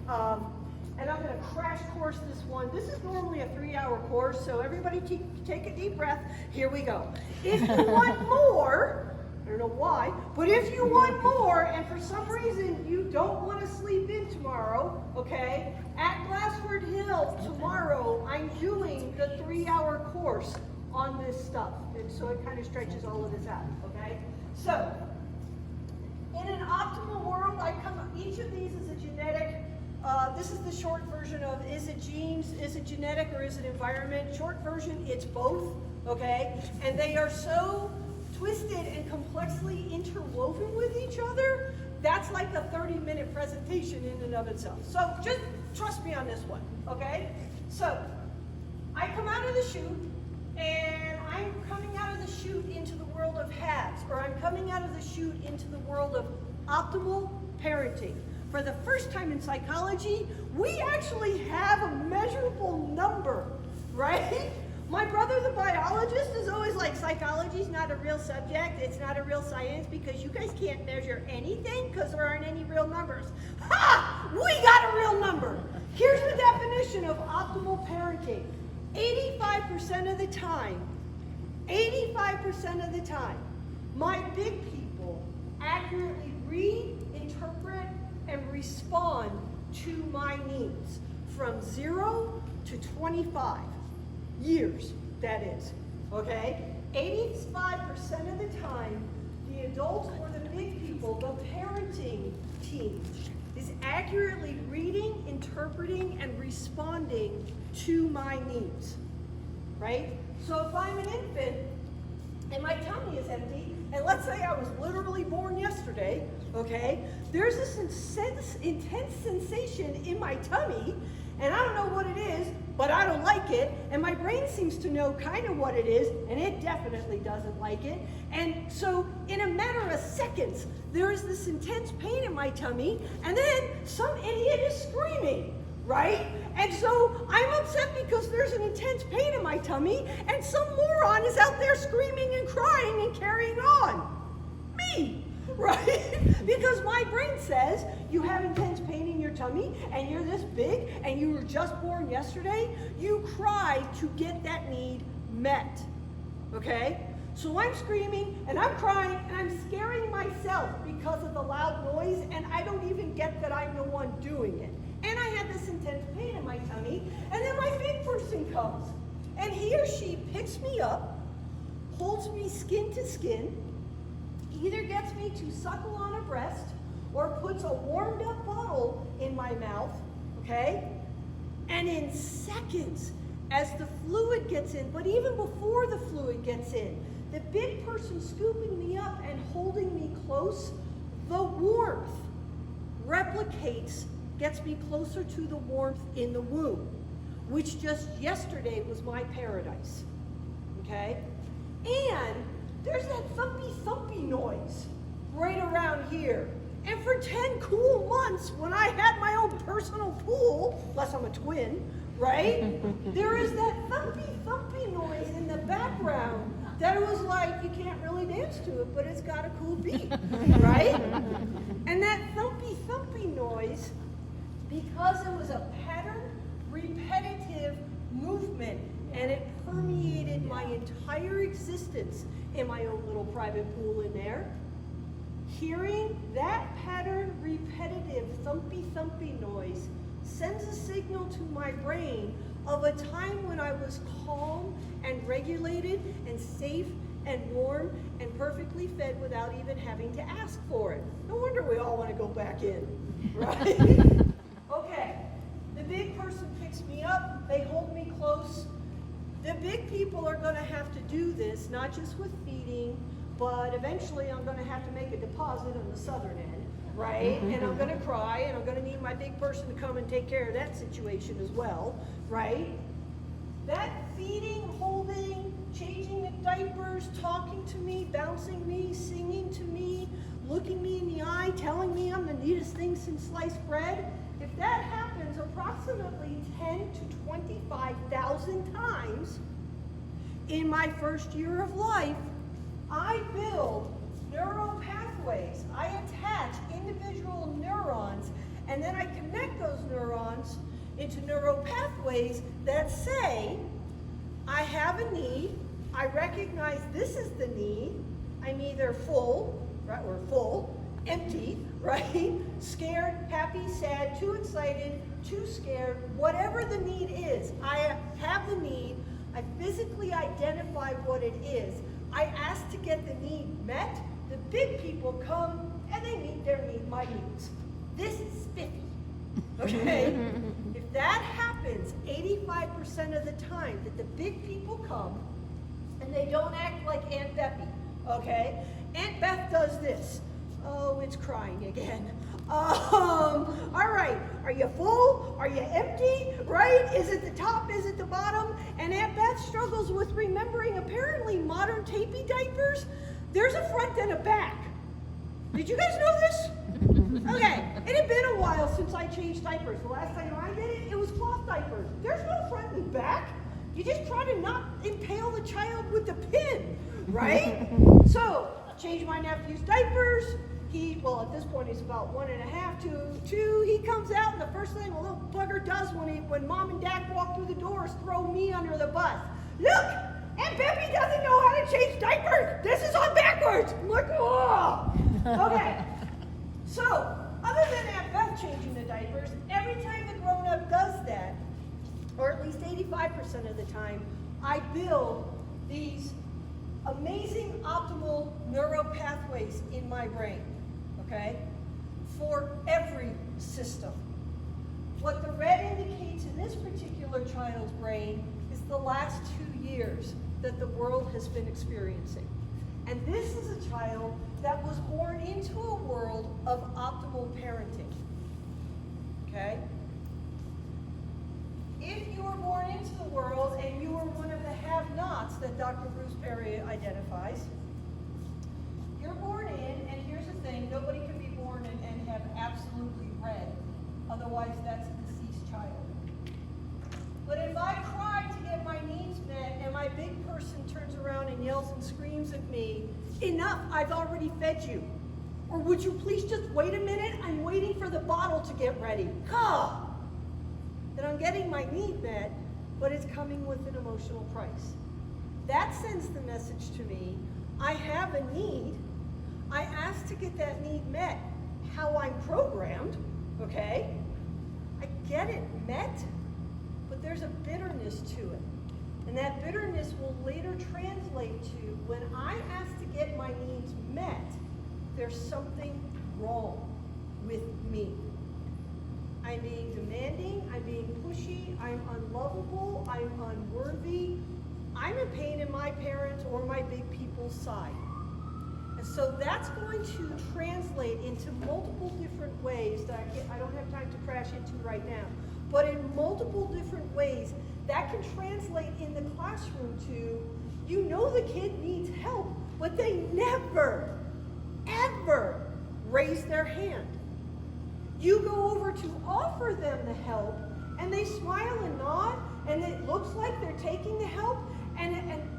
And I'm going to crash course this one. This is normally a 3-hour course, so everybody take a deep breath. Here we go. If you want more, I don't know why, but if you want more, and for some reason you don't want to sleep in tomorrow, okay, at Glassford Hill tomorrow, I'm doing the 3-hour course on this stuff. And so it kind of stretches all of this out, okay? So, in an optimal world, each of these is a genetic. This is the short version of, is it genes, is it genetic, or is it environment? Short version, it's both, okay? And they are so twisted and complexly interwoven with each other, that's like a 30-minute presentation in and of itself. So just trust me on this one, okay? So I come out of the chute, and I'm coming out of the chute into the world of haves, or I'm coming out of the chute into the world of optimal parenting. For the first time in psychology, we actually have a measurable number, right? My brother, the biologist, is always like, psychology's not a real subject, it's not a real science because you guys can't measure anything because there aren't any real numbers. Ha! We got a real number. Here's the definition of optimal parenting. 85% of the time, 85% of the time, my big people accurately read, interpret, and respond to my needs from 0 to 25 years, that is, okay? 85% of the time, the adults or the big people, the parenting team, is accurately reading, interpreting, and responding to my needs, right? So if I'm an infant and my tummy is empty, and let's say I was literally born yesterday, okay, there's this intense sensation in my tummy, and I don't know what it is, but I don't like it, and my brain seems to know kind of what it is, and it definitely doesn't like it. And so in a matter of seconds, there is this intense pain in my tummy, and then some idiot is screaming, right? And so I'm upset because there's an intense pain in my tummy, and some moron is out there screaming and crying and carrying on. Me, right? Because my brain says, you have intense pain in your tummy, and you're this big, and you were just born yesterday, you cry to get that need met, okay? So I'm screaming, and I'm crying, and I'm scaring myself because of the loud noise, and I don't even get that I'm the one doing it. And I had this intense pain in my tummy, and then my big person comes, and he or she picks me up, holds me skin to skin, either gets me to suckle on a breast, or puts a warmed up bottle in my mouth, okay? And in seconds, as the fluid gets in, but even before the fluid gets in, the big person scooping me up and holding me close, the warmth replicates, gets me closer to the warmth in the womb, which just yesterday was my paradise, okay? And there's that thumpy noise right around here. And for 10 cool months, when I had my own personal pool, unless I'm a twin, right? There is that thumpy noise in the background that was like, you can't really dance to it, but it's got a cool beat, right? And that thumpy noise, because it was a pattern, repetitive movement, and it permeated my entire existence in my own little private pool in there, hearing that pattern, repetitive, thumpy noise sends a signal to my brain of a time when I was calm and regulated and safe and warm and perfectly fed without even having to ask for it. No wonder we all want to go back in, right? Okay, the big person picks me up, they hold me close. The big people are going to have to do this, not just with feeding, but eventually I'm going to have to make a deposit on the southern end, right? And I'm going to cry, and I'm going to need my big person to come and take care of that situation as well, right? That feeding, holding, changing the diapers, talking to me, bouncing me, singing to me, looking me in the eye, telling me I'm the neatest thing since sliced bread, if that happens approximately 10 to 25,000 times in my first year of life, I build neural pathways. I attach individual neurons, and then I connect those neurons routes into neural pathways that say, I have a need, I recognize this is the need, I'm either full, right, or full, empty, right, scared, happy, sad, too excited, too scared, whatever the need is, I have the need, I physically identify what it is, I ask to get the need met, the big people come and they meet my needs. This is spiffy, okay? If that happens 85% of the time, that the big people come and they don't act like Aunt Beppy, okay? Aunt Beth does this. Oh, it's crying again. All right, are you full? Are you empty? Right? Is it the top? Is it the bottom? And Aunt Beth struggles with remembering apparently modern tapey diapers. There's a front and a back. Did you guys know this? Okay, it had been a while since I changed diapers. The last time I did it, it was cloth diapers. There's no front and back. You just try to not impale the child with the pin, right? So, change my nephew's diapers. Well, at this point he's about 1.5 to 2. He comes out and the first thing a little bugger does when mom and dad walk through the door is throw me under the bus. Look, Aunt Beppy doesn't know how to change diapers. This is on backwards. I'm like, oh. Okay, so other than Aunt Beth changing the diapers, every time the grown-up does that, or at least 85% of the time, I build these amazing optimal neural pathways in my brain, okay, for every system. What the red indicates in this particular child's brain is the last 2 years that the world has been experiencing. And this is a child that was born into a world of optimal parenting, okay? If you were born into the world and you were one of the have-nots that Dr. Bruce Perry identifies, you're born in, and here's the thing, nobody can be born and have absolutely red. Otherwise, that's a deceased child. But if I cry to get my needs met and my big person turns around and yells and screams at me, enough, I've already fed you. Or would you please just wait a minute? I'm waiting for the bottle to get ready. Then I'm getting my need met, but it's coming with an emotional price. That sends the message to me, I have a need, I ask to get that need met, how I'm programmed, okay? I get it met, but there's a bitterness to it. And that bitterness will later translate to, when I ask to get my needs met, there's something wrong with me. I'm being demanding, I'm being pushy, I'm unlovable, I'm unworthy. I'm a pain in my parents' or my big people's side. And so that's going to translate into multiple different ways that I don't have time to crash into right now. But in multiple different ways, that can translate in the classroom to, you know the kid needs help, but they never, ever raise their hand. You go over to offer them the help, and they smile and nod, and it looks like they're taking the help, and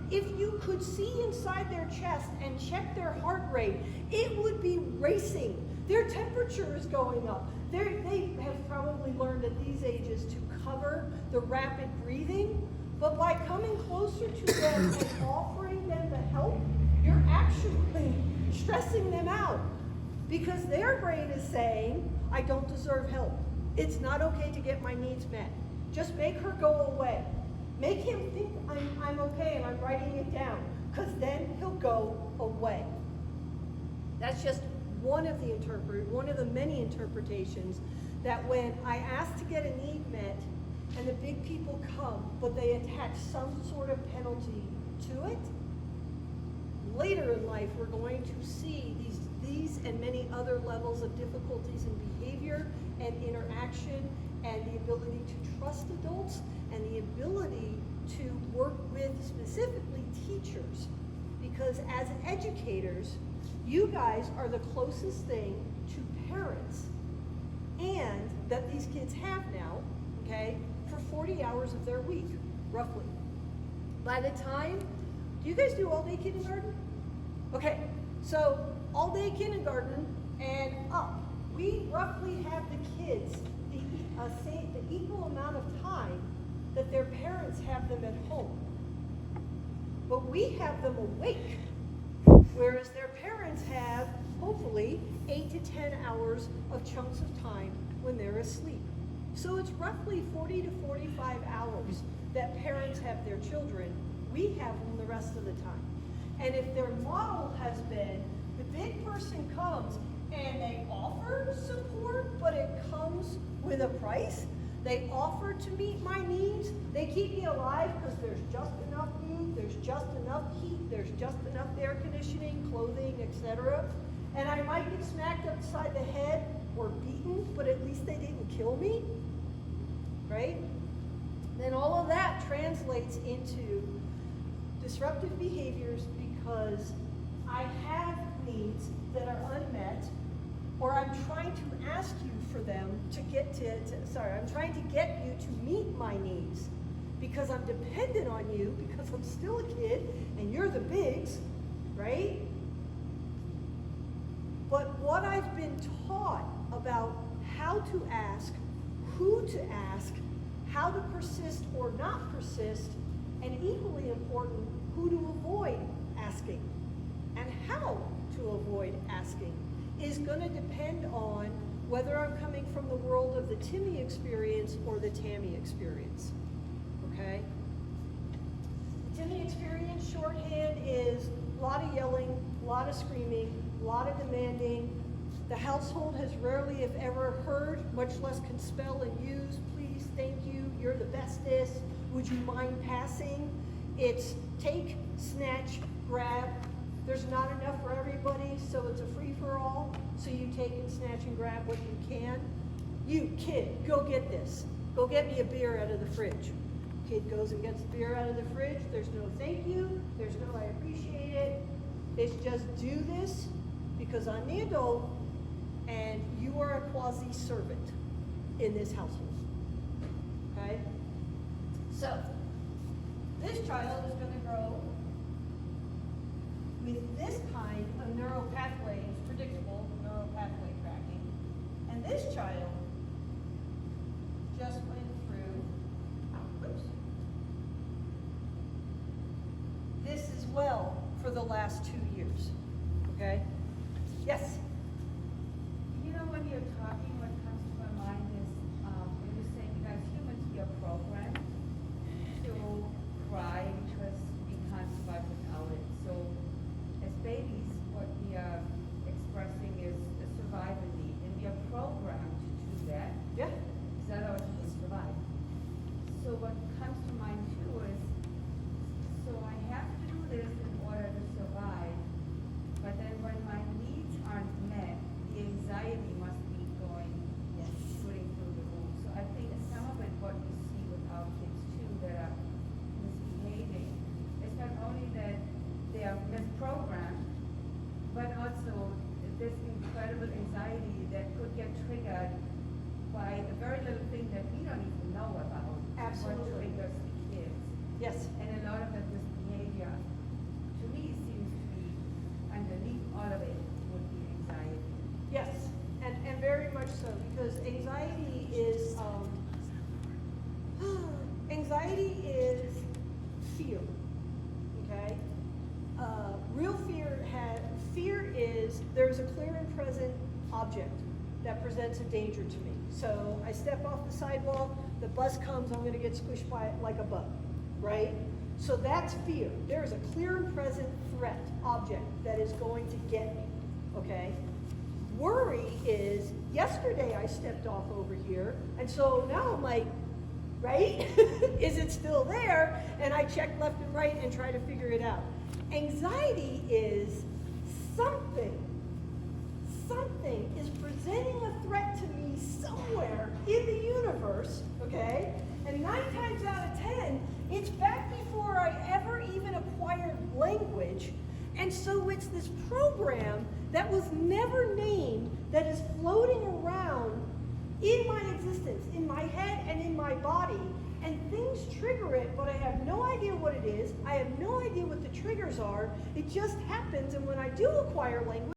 if you could see inside their chest and check their heart rate, it would be racing. Their temperature is going up. They have probably learned at these ages to cover the rapid breathing, but by coming closer to them and offering them the help, you're actually stressing them out, because their brain is saying, I don't deserve help. It's not okay to get my needs met. Just make her go away. Make him think I'm okay and I'm writing it down, because then he'll go away. That's just one of the many interpretations, that when I ask to get a need met and the big people come, but they attach some sort of penalty to it, later in life we're going to see these and many other levels of difficulties in behavior and interaction, and the ability to trust adults, and the ability to work with specifically teachers. Because as educators, you guys are the closest thing to parents, and that these kids have now, okay, for 40 hours of their week, roughly. By the time, do you guys do all-day kindergarten? Okay, so all-day kindergarten and up, we roughly have the kids, the equal amount of time that their parents have them at home. But we have them awake, whereas their parents have, hopefully, 8 to 10 hours of chunks of time when they're asleep. So it's roughly 40 to 45 hours that parents have their children. We have them the rest of the time. And if their model has been, the big person comes and they offer support, but it comes with a price. They offer to meet my needs. They keep me alive because there's just enough food, there's just enough heat, there's just enough air conditioning, clothing, etc. And I might get smacked upside the head or beaten, but at least they didn't kill me, right? Then all of that translates into disruptive behaviors because I have needs that are unmet, or I'm trying to ask you for them to get I'm trying to get you to meet my needs because I'm dependent on you because I'm still a kid and you're the bigs, right? But what I've been taught about how to ask, who to ask, how to persist or not persist, and equally important, who to avoid asking and how to avoid asking is going to depend on whether I'm coming from the world of the Timmy experience or the Tammy experience, okay? The Timmy experience shorthand is a lot of yelling, a lot of screaming, a lot of demanding. The household has rarely, if ever, heard, much less can spell and use, please, thank you, you're the bestest, would you mind passing? It's take, snatch, grab. There's not enough for everybody, so it's a free-for-all. So you take and snatch and grab what you can. You, kid, go get this. Go get me a beer out of the fridge. Kid goes and gets the beer out of the fridge. There's no thank you. There's no I appreciate it. It's just do this because I'm the adult and you are a quasi-servant in this household. Okay? So, this child is going to grow with this kind of neural pathway, it's predictable neural pathway tracking. And this child just went through, this as well for the last 2 years, okay? Yes? You know, when you're talking, what comes to my mind is when you're saying, as humans, we are programmed to cry because we can't survive without it. So as babies, what we are expressing is a survival need, and we are programmed to do that. Yeah. Is that our need to survive? So what comes to mind too is, so I have to do this in order to survive, but then when my needs aren't met, the anxiety must be going, shooting through the roof. So I think some of it, what we see with our kids too, that are misbehaving, is not only that they are misprogrammed, but also this incredible anxiety that could get triggered by a very little thing that we don't even know about. Absolutely. What triggers the kids. Yes. And a lot of that misbehavior, to me, seems to be underneath all of it would be anxiety. Yes, and very much so, because anxiety is fear, okay? Real fear is there's a clear and present object that presents a danger to me. So I step off the sidewalk, the bus comes, I'm gonna get squished by it like a bug, right? So that's fear. There is a clear and present threat object that is going to get me, okay? Worry is, yesterday I stepped off over here, and so now I'm like, right? Is it still there? And I check left and right and try to figure it out. Anxiety is something is presenting a threat to me somewhere in the universe, okay? And 9 times out of 10, it's back before I ever even acquired language. And so it's this program that was never named that is floating around in my existence, in my head and in my body. And things trigger it, but I have no idea what it is. I have no idea what the triggers are. It just happens, and when I do acquire language,